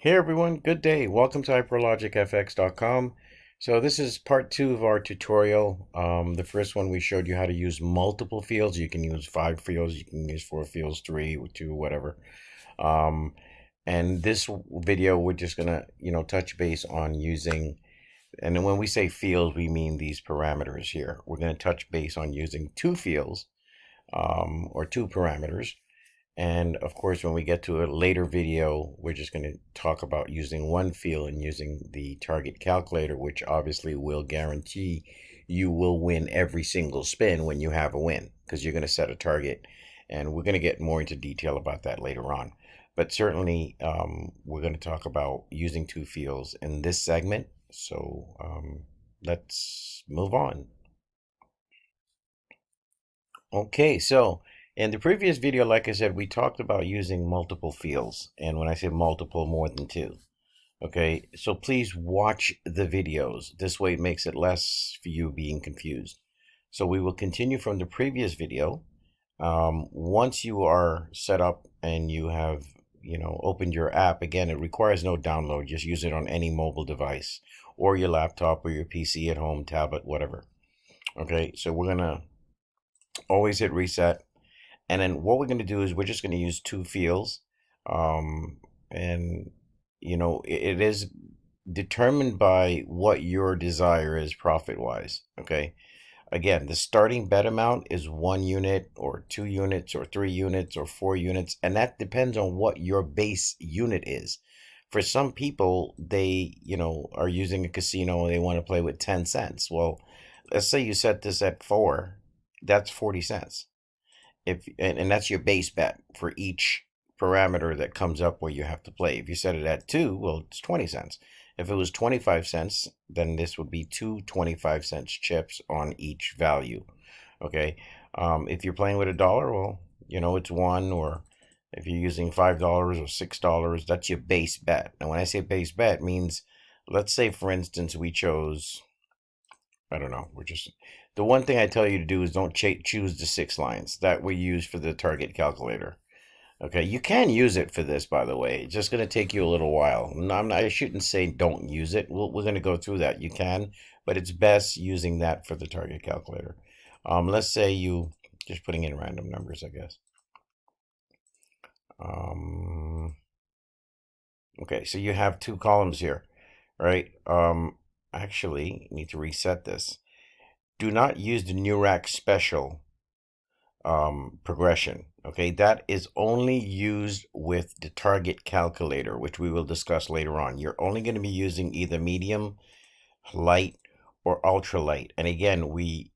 Hey everyone, good day. Welcome to hyperlogicfx.com. So this is part two of our tutorial. The first one we showed you how to use multiple fields. You can use 5 fields, you can use 4 fields, 3 or 2, whatever. Um, and this video we're just gonna, touch base on using, and when we say fields, we mean these parameters here. We're gonna touch base on using 2 fields, or 2 parameters. And of course, when we get to a later video, we're just going to talk about using 1 field and using the target calculator, which obviously will guarantee you will win every single spin when you have a win, because you're going to set a target. And we're going to get more into detail about that later on. But certainly, we're going to talk about using 2 fields in this segment. So let's move on. Okay, so in the previous video, like I said, we talked about using multiple fields. And when I say multiple, more than 2. Okay, so please watch the videos. This way it makes it less for you being confused. So we will continue from the previous video. Once you are set up and you have, opened your app, again, it requires no download. Just use it on any mobile device or your laptop or your PC at home, tablet, whatever. Okay, so we're going to always hit reset. And then what we're going to do is we're just going to use 2 fields. And, it is determined by what your desire is profit-wise. Okay. Again, the starting bet amount is 1 unit or 2 units or 3 units or 4 units. And that depends on what your base unit is. For some people, they, are using a casino and they want to play with 10 cents. Well, let's say you set this at 4, that's 40 cents. And that's your base bet for each parameter that comes up where you have to play. If you set it at 2, well, it's 20 cents. If it was 25 cents, then this would be 2 25-cent chips on each value. Okay. If you're playing with $1, well, it's 1. Or if you're using $5 or $6, that's your base bet. And when I say base bet, means, let's say, for instance, we chose, I don't know, the one thing I tell you to do is don't choose the 6 lines that we use for the target calculator. Okay, you can use it for this, by the way. It's just going to take you a little while. I shouldn't say don't use it. We're going to go through that. You can, but it's best using that for the target calculator. Let's say you, just putting in random numbers, I guess. Okay, so you have 2 columns here, right? Actually, need to reset this. Do not use the NEURX special progression. Okay, that is only used with the target calculator, which we will discuss later on. You're only going to be using either medium, light, or ultra light. And again, we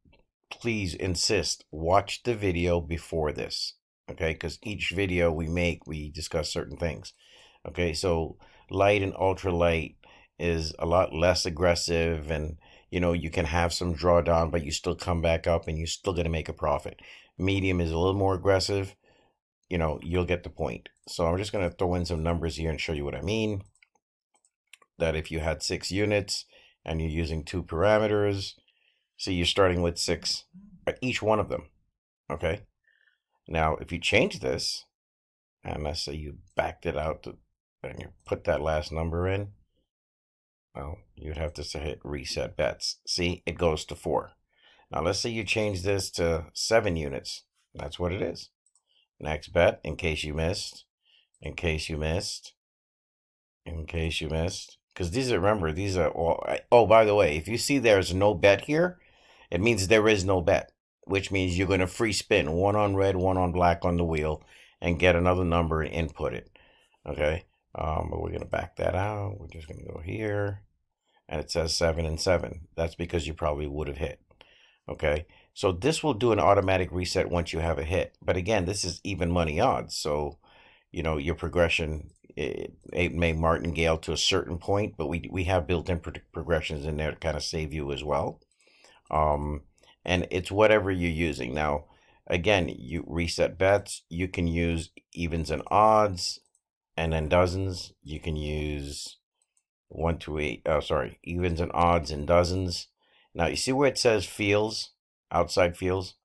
please insist, watch the video before this. Okay, because each video we make, we discuss certain things. Okay, so light and ultra light is a lot less aggressive, and you can have some drawdown, but you still come back up and you're still going to make a profit. Medium is a little more aggressive. You'll get the point. So I'm just going to throw in some numbers here and show you what I mean. That if you had 6 units and you're using 2 parameters, so you're starting with 6 at each one of them. Okay. Now, if you change this, and let's say you backed it out and you put that last number in, well, you'd have to hit reset bets. See, it goes to 4. Now, let's say you change this to 7 units. That's what it is. Next bet, in case you missed, in case you missed, in case you missed. Because remember, these are all, oh, by the way, if you see there's no bet here, it means there is no bet, which means you're going to free spin 1 on red, 1 on black on the wheel, and get another number and input it. Okay, but we're going to back that out. We're just going to go here, and it says 7 and 7. That's because you probably would have hit. Okay, so this will do an automatic reset once you have a hit. But again, this is even money odds. So, your progression, it may martingale to a certain point, but we have built-in progressions in there to kind of save you as well. And it's whatever you're using. Now, again, you reset bets. You can use evens and odds, and then dozens. You can use 1 to 8. Oh, sorry, evens and odds and dozens. Now, you see where it says fields, outside fields?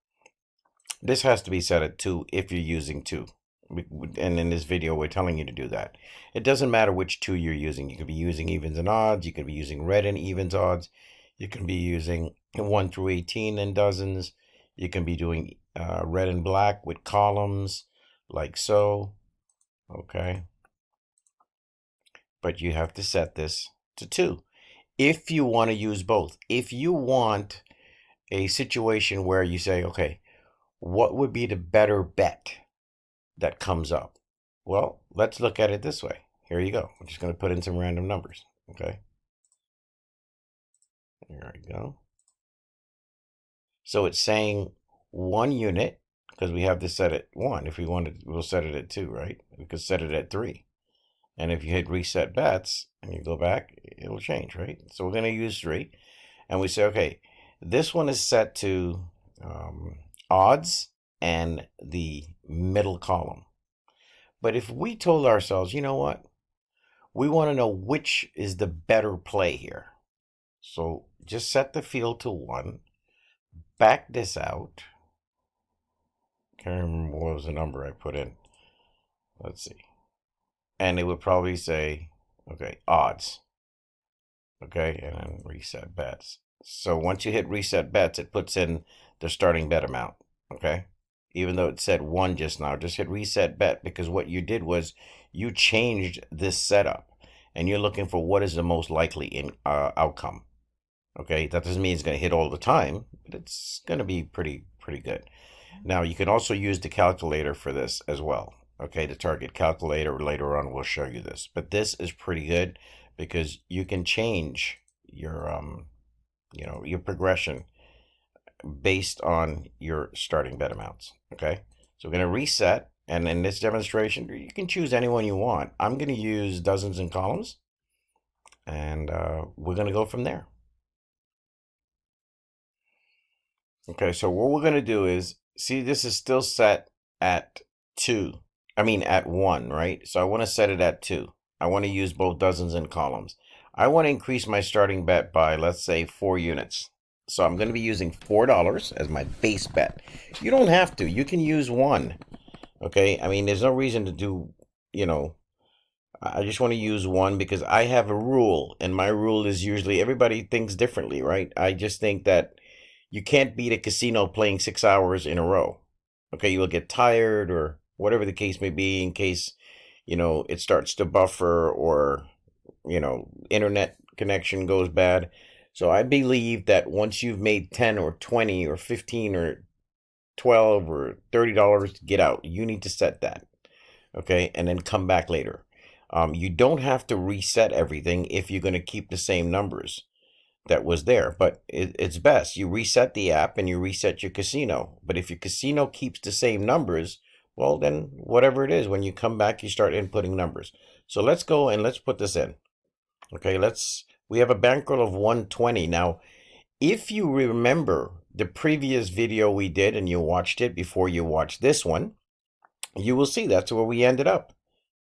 This has to be set at 2 if you're using 2. And in this video, we're telling you to do that. It doesn't matter which two you're using. You could be using evens and odds. You could be using red and evens odds. You can be using 1 through 18 in dozens. You can be doing red and black with columns, like so. Okay. But you have to set this to 2. If you want to use both. If you want a situation where you say, okay, what would be the better bet that comes up? Well, let's look at it this way. Here you go. I'm just going to put in some random numbers. Okay. There we go. So it's saying 1 unit, because we have this set at 1. If we wanted, we'll set it at 2, right? We could set it at 3. And if you hit reset bets and you go back, it'll change, right? So we're going to use 3. And we say, okay, this one is set to odds and the middle column. But if we told ourselves, you know what? We want to know which is the better play here. So just set the field to 1. Back this out. Can't remember what was the number I put in. Let's see. And it would probably say, okay, odds. Okay, and then reset bets. So once you hit reset bets, it puts in the starting bet amount. Okay, even though it said 1 just now, just hit reset bet, because what you did was you changed this setup and you're looking for what is the most likely outcome. Okay, that doesn't mean it's going to hit all the time, but it's going to be pretty good. Now you can also use the calculator for this as well. Okay, the target calculator, later on we'll show you this, but this is pretty good because you can change your your progression based on your starting bet amounts. Okay, so we're going to reset, and in this demonstration you can choose any one you want. I'm going to use dozens and columns, and we're going to go from there. Okay, so what we're going to do is, see, this is still set at 2. I mean at 1, right? So I want to set it at 2. I want to use both dozens and columns. I want to increase my starting bet by, let's say, 4 units. So I'm going to be using $4 as my base bet. You don't have to. You can use 1. Okay? I mean, there's no reason to do, I just want to use 1 because I have a rule, and my rule is usually everybody thinks differently, right? I just think that you can't beat a casino playing 6 hours in a row. Okay, you will get tired or whatever the case may be, in case, it starts to buffer or, internet connection goes bad. So I believe that once you've made 10 or 20 or 15 or 12 or $30, get out. You need to set that. Okay, and then come back later. You don't have to reset everything if you're going to keep the same numbers that was there, but it's best you reset the app and you reset your casino. But if your casino keeps the same numbers, well, then whatever it is, when you come back, you start inputting numbers. So let's go and let's put this in. Okay, we have a bankroll of 120. Now, if you remember the previous video we did and you watched it before you watched this one, you will see that's where we ended up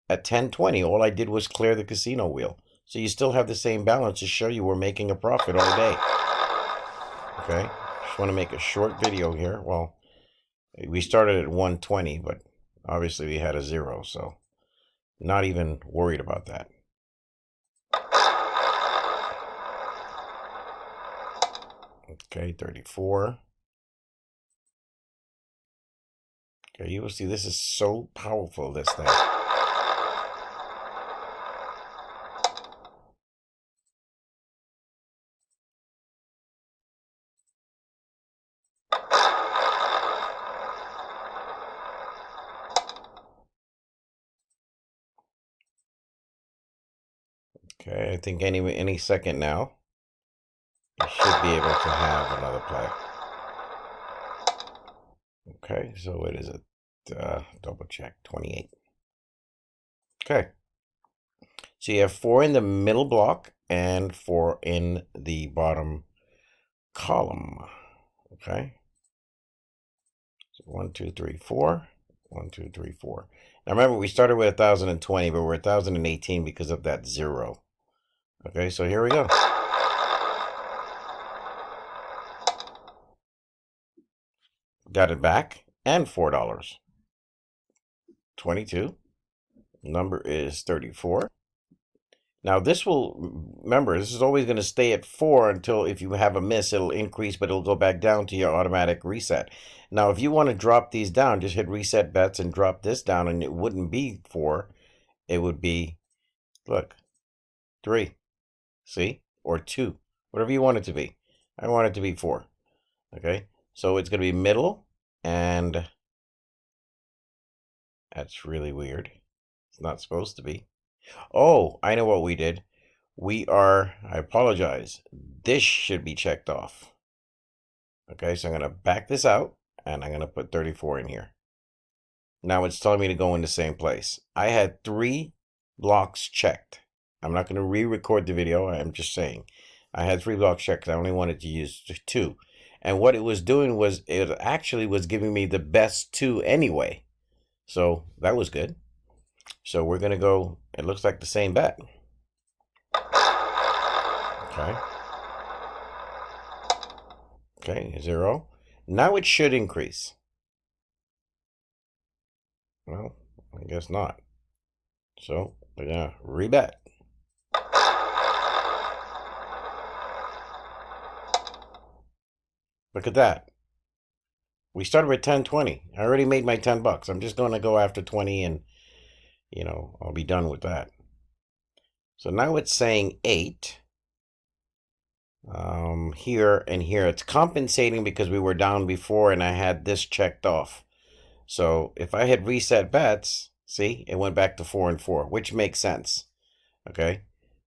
at 1020. All I did was clear the casino wheel. So you still have the same balance to show you we're making a profit all day. Okay, just want to make a short video here. Well, we started at 120, but obviously we had a 0, so not even worried about that. Okay, 34. Okay, you will see this is so powerful, this thing. Okay, I think any second now, you should be able to have another play. Okay, so it is a double check, 28. Okay, so you have 4 in the middle block and 4 in the bottom column. Okay, so 1, 2, 3, 4. 1, 2, 3, 4. Now remember, we started with 1,020, but we're 1,018 because of that 0. Okay, so here we go. Got it back and $4. 22. Number is 34. Now this will, remember, this is always going to stay at 4 until if you have a miss, it'll increase, but it'll go back down to your automatic reset. Now, if you want to drop these down, just hit reset bets and drop this down, and it wouldn't be 4. It would be, look, 3. See? Or 2. Whatever you want it to be. I want it to be 4. Okay? So it's going to be middle, and that's really weird. It's not supposed to be. Oh, I know what we did. I apologize. This should be checked off. Okay, so I'm going to back this out, and I'm going to put 34 in here. Now it's telling me to go in the same place. I had 3 blocks checked. I'm not going to re-record the video. I'm just saying. I had 3 blocks checked. I only wanted to use 2. And what it was doing was, it actually was giving me the best 2 anyway. So that was good. So we're going to go, it looks like the same bet. Okay. Okay, 0. Now it should increase. Well, I guess not. So we're going to rebet. Look at that. We started with 10.20. I already made my $10. I'm just going to go after 20 and, I'll be done with that. So now it's saying 8. Here and here. It's compensating because we were down before and I had this checked off. So if I had reset bets, see, it went back to 4 and 4, which makes sense. Okay.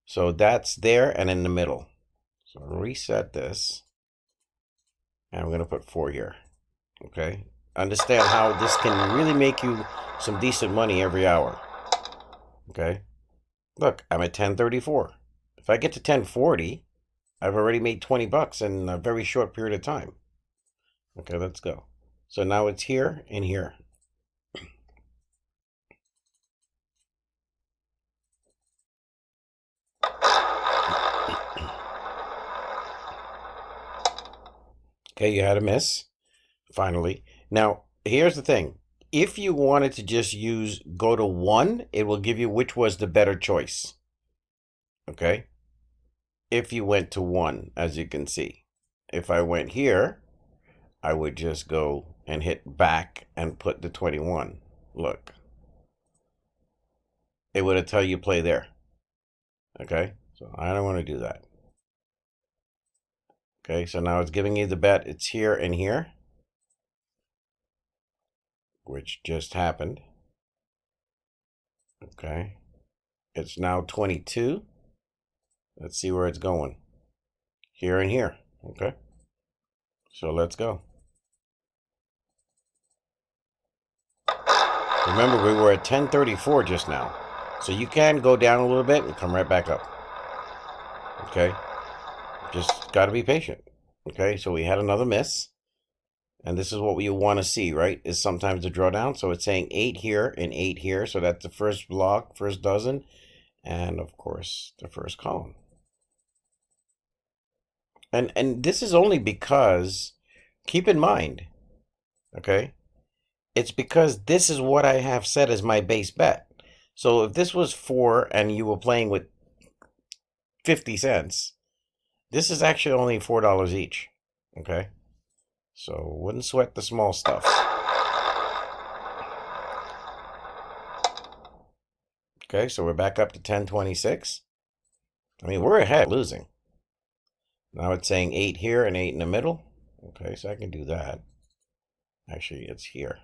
So that's there and in the middle. So reset this. And I'm going to put 4 here. Okay. Understand how this can really make you some decent money every hour. Okay. Look, I'm at 1034. If I get to 1040, I've already made $20 in a very short period of time. Okay, let's go. So now it's here and here. Okay, you had a miss. Finally. Now, here's the thing. If you wanted to just go to 1, it will give you which was the better choice. Okay? If you went to 1, as you can see. If I went here, I would just go and hit back and put the 21. Look. It would tell you play there. Okay? So I don't want to do that. Okay, so now it's giving you the bet. It's here and here, which just happened. Okay. It's now 22. Let's see where it's going. Here and here. Okay. So let's go. Remember, we were at 1034 just now. So you can go down a little bit and come right back up. Okay. Just got to be patient. Okay. So we had another miss. And this is what you want to see, right? Is sometimes the drawdown. So it's saying 8 here and 8 here. So that's the first block, first dozen. And of course, the first column. And this is only because, keep in mind, okay, it's because this is what I have set as my base bet. So if this was 4 and you were playing with 50 cents, this is actually only $4 each, okay? So wouldn't sweat the small stuff. Okay, so we're back up to 1026. I mean, we're ahead losing. Now it's saying 8 here and 8 in the middle. Okay, so I can do that. Actually, it's here.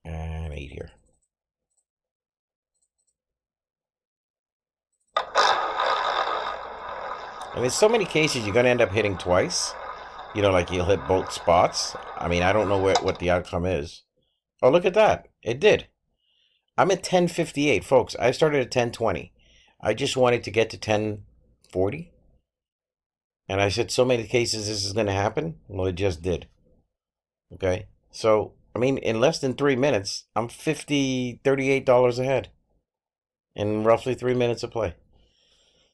And 8 here. And in so many cases, you're going to end up hitting twice. Like you'll hit both spots. I mean, I don't know what the outcome is. Oh, look at that. It did. I'm at 1058, folks. I started at 1020. I just wanted to get to 1040. And I said so many cases this is going to happen. Well, it just did. Okay. So, I mean, in less than 3 minutes, I'm $38 ahead. In roughly 3 minutes of play.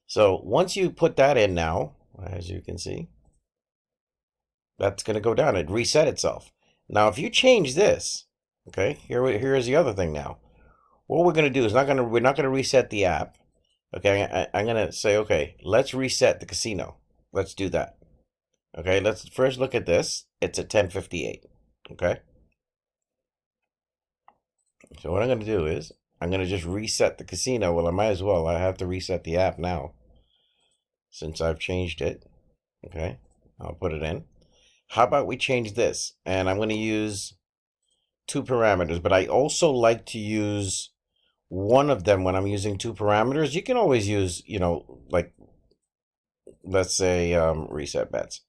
So once you put that in now, as you can see, that's going to go down. It reset itself. Now, if you change this, okay, here's the other thing now. What we're going to do is we're not going to reset the app. Okay, I'm going to say, okay, let's reset the casino. Let's do that. Okay, let's first look at this. It's at 10:58. Okay. So what I'm going to do is I'm going to just reset the casino. Well, I might as well. I have to reset the app now since I've changed it. Okay, I'll put it in. How about we change this? And I'm going to use two parameters, but I also like to use one of them when I'm using two parameters. You can always use, like, let's say reset bets.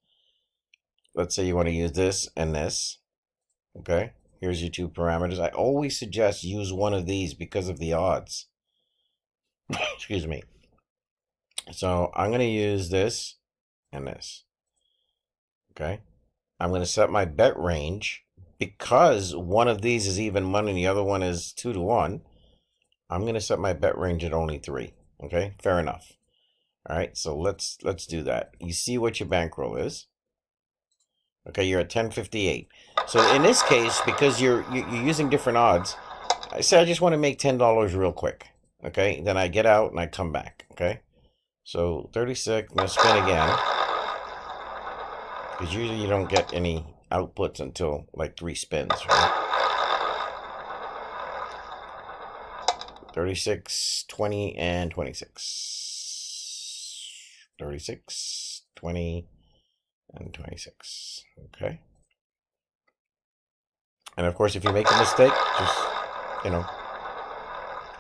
Let's say you want to use this and this. Okay, here's your two parameters. I always suggest use one of these because of the odds. Excuse me. So I'm going to use this and this. Okay, I'm going to set my bet range because one of these is even money and the other one is 2-1. I'm going to set my bet range at only 3. Okay, fair enough. All right, so let's do that. You see what your bankroll is. Okay, you're at 10:58. So in this case, because you're using different odds, I say I just want to make $10 real quick. Okay, then I get out and I come back. Okay, so 36. I'm gonna spin again because usually you don't get any outputs until like 3 spins, right? 36, 20, and 26. 36, 20, and 26. Okay. And of course, if you make a mistake, just,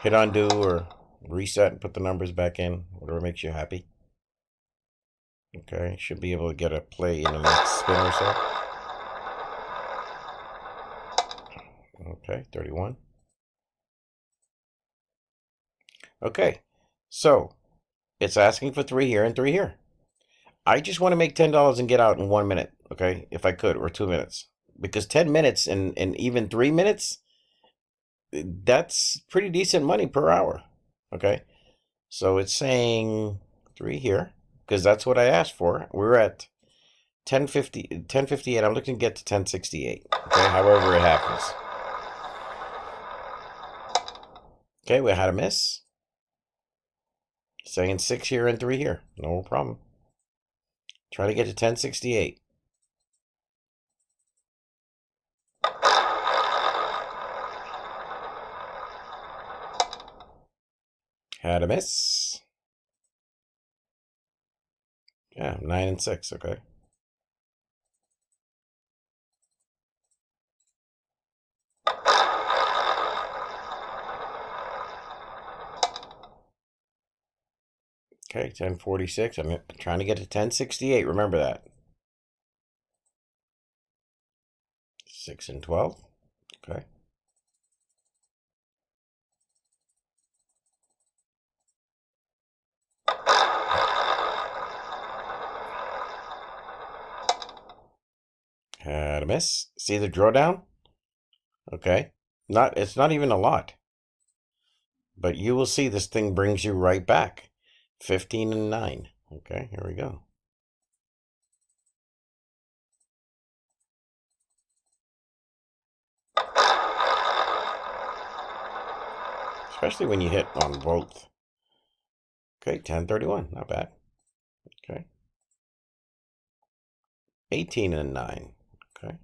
hit undo or reset and put the numbers back in, whatever makes you happy. Okay, should be able to get a play in the next spin or so. Okay, 31. Okay, so it's asking for 3 here and 3 here. I just want to make $10 and get out in 1 minute, okay, if I could, or 2 minutes. Because 10 minutes and even 3 minutes, that's pretty decent money per hour, okay? So it's saying 3 here, because that's what I asked for. We're at 10:58. I'm looking to get to 10:68, okay, however it happens. Okay, we had a miss. Saying 6 here and 3 here. No problem. Try to get to 10:68. Had a miss. Yeah, 9 and 6, okay. Okay, 10:46. I'm trying to get to 10:68. Remember that. 6 and 12. Okay. Had a miss. See the drawdown? Okay. It's not even a lot. But you will see this thing brings you right back. 15 and 9. Okay, here we go. Especially when you hit on both. Okay, 10:31. Not bad. Okay. 18 and 9. Okay.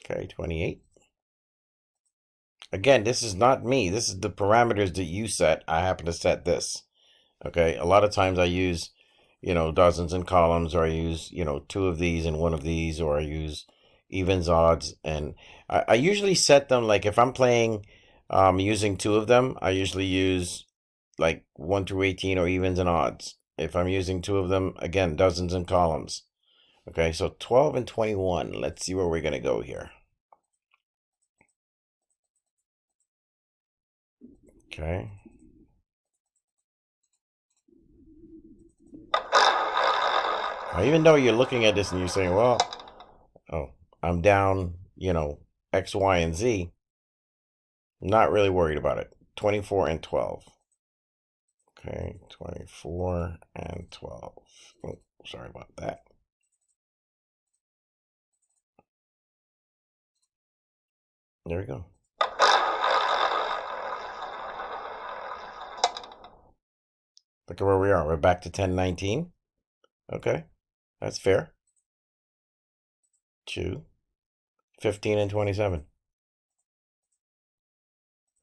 Okay, 28. Again, this is not me. This is the parameters that you set. I happen to set this. Okay, a lot of times I use, dozens and columns, or I use, 2 of these and 1 of these, or I use evens, odds, and I usually set them like if I'm playing using 2 of them, I usually use like 1 through 18 or evens and odds. If I'm using 2 of them, again, dozens and columns. Okay, so 12 and 21. Let's see where we're going to go here. Okay. Now, even though you're looking at this and you're saying, well, oh, I'm down, X, Y, and Z. Not really worried about it. 24 and 12. Okay, 24 and 12. Oh, sorry about that. There we go. Look at where we are. We're back to 1019. Okay, that's fair. 2, 15 and 27.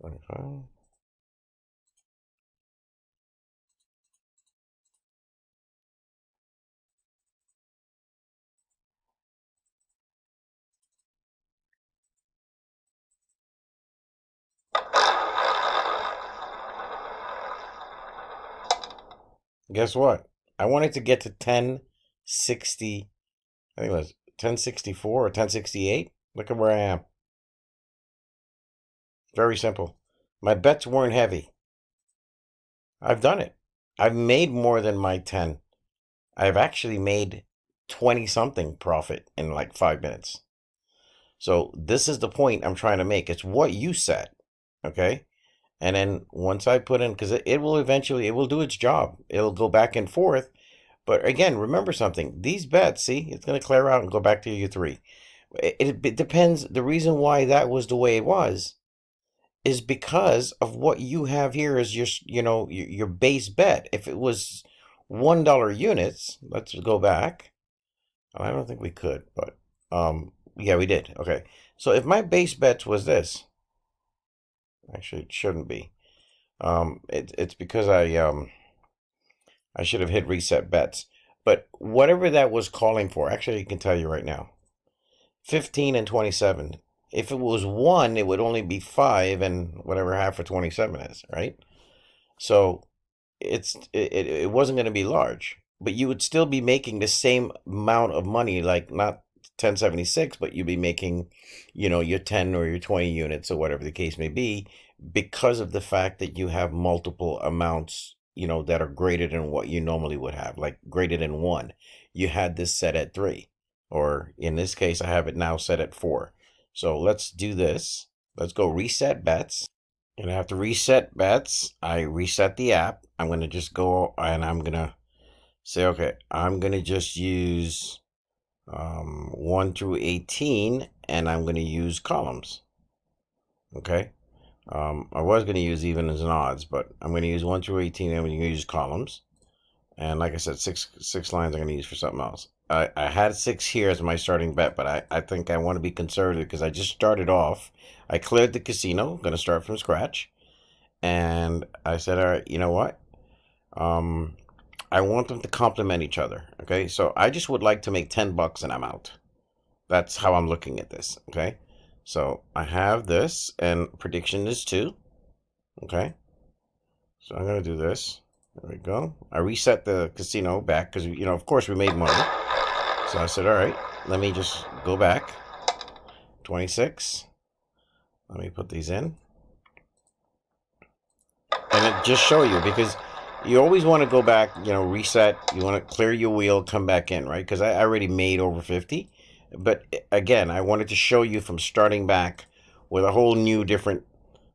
25. Guess what? I wanted to get to 1060. I think it was 1064 or 1068. Look at where I am. Very simple. My bets weren't heavy. I've done it. I've made more than my 10. I've actually made 20 something profit in like 5 minutes. So this is the point I'm trying to make. It's what you said. Okay. And then once I put in, because it will eventually, it will do its job. It'll go back and forth. But again, remember something. These bets, see, it's going to clear out and go back to your 3. It depends. The reason why that was the way it was is because of what you have here as your, your base bet. If it was $1 units, let's go back. I don't think we could, but yeah, we did. Okay, so if my base bets was this, actually it shouldn't be. It's because I should have hit reset bets, but whatever that was calling for, actually, I can tell you right now, 15 and 27. If it was 1, it would only be 5 and whatever half of 27 is, right? So it wasn't going to be large, but you would still be making the same amount of money, like not 1076, but you'd be making, your 10 or your 20 units or whatever the case may be, because of the fact that you have multiple amounts, that are greater than what you normally would have, like greater than 1. You had this set at 3, or in this case, I have it now set at 4. So let's do this. Let's go reset bets. And I have to reset bets. I reset the app. I'm going to just go and I'm going to say, okay, I'm going to just use 1 through 18, and I'm going to use columns. Okay. I was going to use evens and odds, but I'm going to use 1 through 18, and I'm going to use columns. And like I said, six lines I'm going to use for something else. I had 6 here as my starting bet, but I think I want to be conservative because I just started off. I cleared the casino, going to start from scratch. And I said, all right, you know what? I want them to complement each other. Okay, so I just would like to make $10 and I'm out. That's how I'm looking at this. Okay, so I have this, and prediction is 2. Okay, so I'm gonna do this. There we go. I reset the casino back because of course we made money. So I said, all right, let me just go back. 26. Let me put these in. And it just show you, because you always want to go back, reset. You want to clear your wheel, come back in, right? Because I already made over 50. But again, I wanted to show you from starting back with a whole new different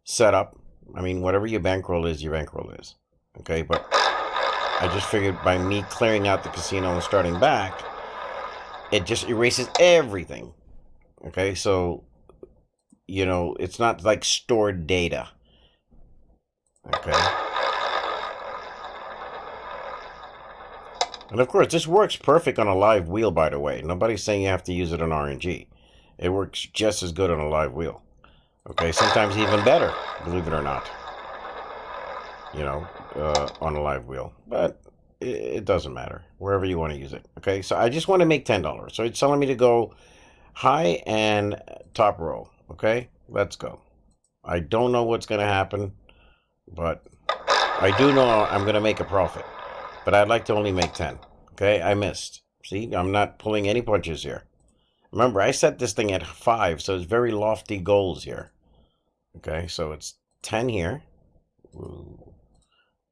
setup. I mean, whatever your bankroll is, your bankroll is. Okay, but I just figured by me clearing out the casino and starting back, it just erases everything. Okay, so, it's not like stored data. Okay. And of course, this works perfect on a live wheel, by the way. Nobody's saying you have to use it on RNG. It works just as good on a live wheel. Okay, sometimes even better, believe it or not. On a live wheel. But it doesn't matter, wherever you want to use it. Okay, so I just want to make $10. So it's telling me to go high and top row. Okay, let's go. I don't know what's going to happen, but I do know I'm going to make a profit. But I'd like to only make 10. Okay, I missed. See, I'm not pulling any punches here. Remember, I set this thing at 5, so it's very lofty goals here. Okay, so it's 10 here. Ooh.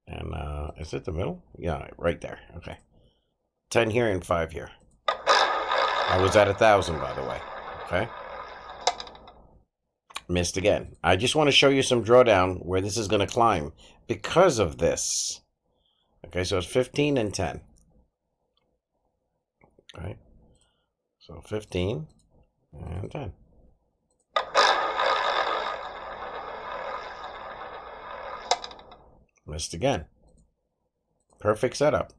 And is it the middle? Yeah, right there. Okay. 10 here and 5 here. I was at 1,000, by the way. Okay. Missed again. I just want to show you some drawdown where this is going to climb because of this. Okay, so it's 15 and 10. Okay, so 15 and 10. Missed again. Perfect setup.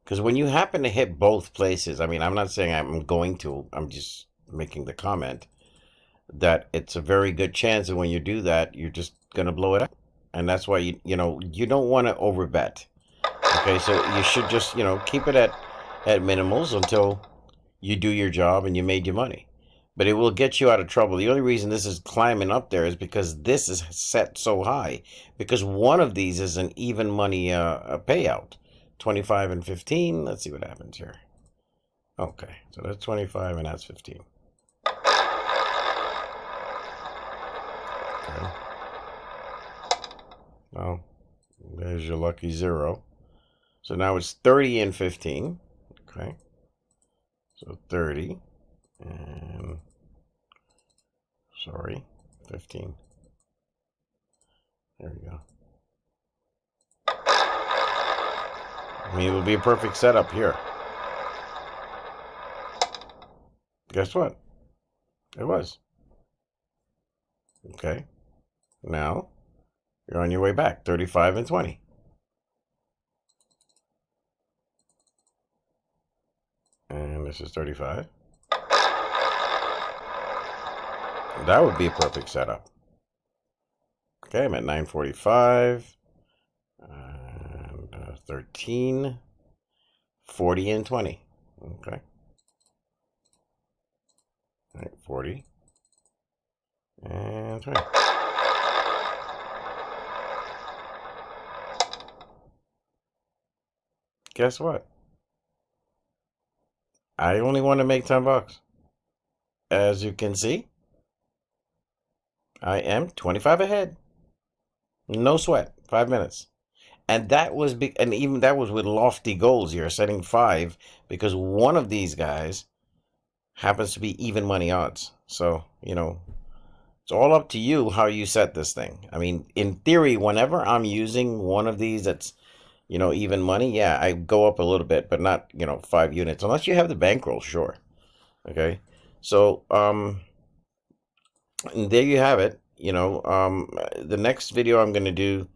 Because when you happen to hit both places, I mean, I'm not saying I'm going to, I'm just making the comment that it's a very good chance that when you do that, you're just going to blow it up. And that's why, you don't want to overbet. Okay, so you should just, keep it at minimals until you do your job and you made your money. But it will get you out of trouble. The only reason this is climbing up there is because this is set so high. Because one of these is an even money payout. 25 and 15. Let's see what happens here. Okay, so that's 25 and that's 15. Okay. Well, there's your lucky 0. So now it's 30 and 15. Okay. So 30 and, sorry, 15. There we go. I mean, it would be a perfect setup here. Guess what? It was. Okay. Now, you're on your way back. 35 and 20. And this is 35. That would be a perfect setup. Okay, I'm at 945. And 13. 40 and 20. Okay. All right, 40 and 20. Guess what? I only want to make 10 bucks. As you can see, I am 25 ahead. No sweat. 5 minutes. And that was and even that was with lofty goals here, setting 5, because one of these guys happens to be even money odds. So, it's all up to you how you set this thing. I mean, in theory, whenever I'm using one of these that's, even money, yeah, I go up a little bit, but not, 5 units, unless you have the bankroll, sure. Okay. So, and there you have it. The next video I'm going to do,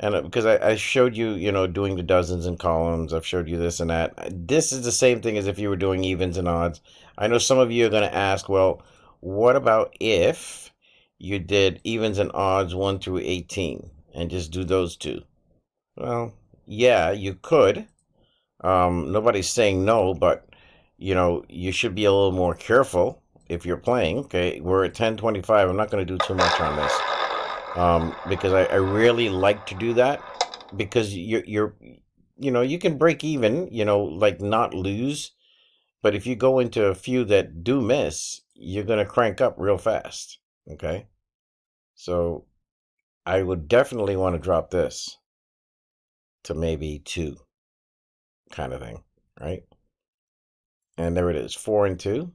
and because I showed you, doing the dozens and columns, I've showed you this and that. This is the same thing as if you were doing evens and odds. I know some of you are going to ask, well, what about if you did evens and odds 1 through 18 and just do those two? Well, yeah, you could. Nobody's saying no, but, you should be a little more careful if you're playing. Okay, we're at 1025. I'm not going to do too much on this. Because I really like to do that, because you're you can break even, like not lose, but if you go into a few that do miss, you're going to crank up real fast. Okay, so I would definitely want to drop this to maybe 2 kind of thing, right? And there it is, 4 and 2.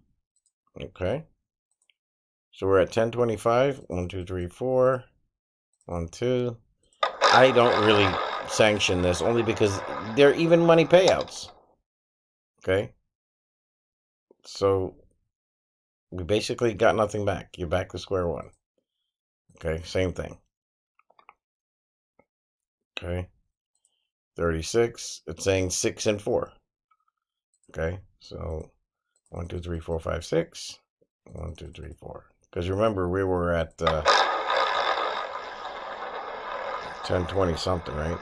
Okay, so we're at 1025. 1 2 3 4. 1 2. I don't really sanction this only because they're even money payouts. Okay. So we basically got nothing back. You're back to square one. Okay. Same thing. Okay. 36. It's saying 6 and 4. Okay. So 1 2 3 4 5 6. 1 2 3 4. Because remember, we were at 1020 something, right?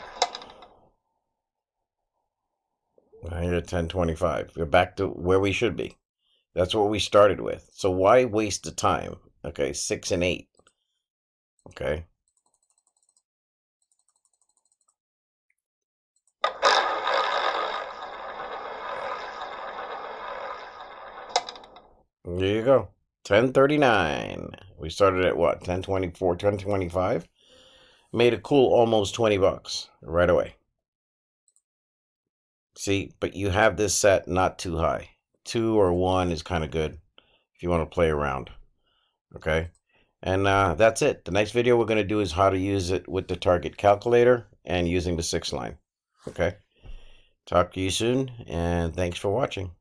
Now you're at 1025. We're back to where we should be. That's what we started with. So why waste the time? Okay, 6 and 8. Okay. There you go. 1039. We started at what? 1024, 1025. Made a cool almost 20 bucks right away. See, but you have this set not too high. 2 or 1 is kind of good if you want to play around. Okay. And that's it. The next video we're going to do is how to use it with the target calculator and using the 6 line. Okay. Talk to you soon, and thanks for watching.